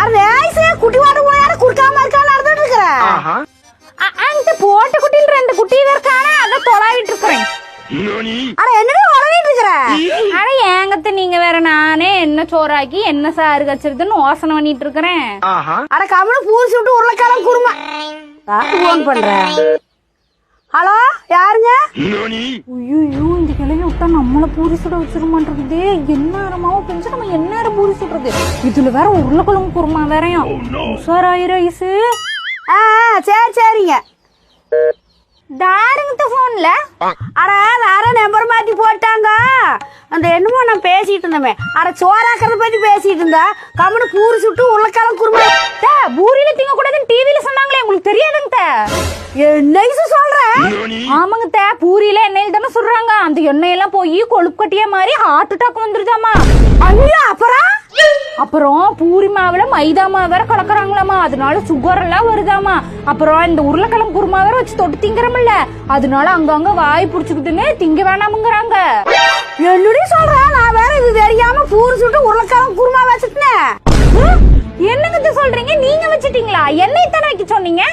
Array ஐசே குட்டி வாட போயார குடுக்காம இருக்கான்னு அர்த்தம் இருக்கறேன். அந்த போட்ட குட்டில ரெண்டு குட்டி இருக்கானே அத தொலாவிட்டு இருக்கறேன். அட என்னடா உளவிட்டு இருக்கற? அட ஏங்கத்த நீங்க வேற நானே என்ன சோறாக்கி என்ன சாறு கச்சிருதுன்னு யோசனை பண்ணிட்டு இருக்கறேன். அட கமல பூசி விட்டு உருளைக்கிழங்கு குருமா. ஃபோன் பண்றேன். ஹலோ யாருங்க? ஐயோ இந்த கிழவி விட்டா நம்மள பூரி சுட வச்சிருமான்றது. என்ன நேரமாவும் பெஞ்சு நம்ம என்ன நேரம் பூரி சுடுறது? இதுல வேற உருளைக்கிழங்கு குருமா வேறையும். உஷாராயிர ஐசு. சரி சரிங்க. தாருங்க போன்ல. அட வேற நம்பர் மாத்தி போட்டாங்க. அந்த என்னமோ நான் பேசிட்டு இருந்தமே. அட சோறாக்கறத பத்தி பேசிட்டு இருந்தா கமல பூரி சுட்டு உருளைக்கிழங்கு குருமா. பூரியில திங்க கூடாதுன்னு டிவில சொன்னாங்களே உங்களுக்கு தெரியாதுங்க? என்ன சொல்ற? ஆமாங்க பூரியில எண்ணெயில தானே சொல்றாங்க. அந்த எண்ணெயெல்லாம் போய் கொழுப்பு கட்டியா மாதிரி ஹார்ட் அட்டாக் வந்துருதாமா. ஐயோ அப்புறம் பூரி மாவுல மைதா மாவு வேற கலக்குறாங்களாமா. அதனால சுகர் எல்லாம் வருதாமா. அப்புறம் இந்த உருளைக்கிழங்கு குருமா வேற வச்சு தொட்டு திங்கறமில்ல, அதனால அங்கங்க வாய் புடிச்சுக்கிட்டுன்னு திங்க வேணாமுங்கிறாங்க. என்னடி சொல்ற? நான் வேற இது தெரியாம பூரி சுட்டு உருளைக்கிழங்கு குருமா வச்சுட்டேன். என்னங்க சொல்றீங்க? நீங்க வச்சிட்டீங்களா? எண்ணெய் தானே வைக்க சொன்னீங்க.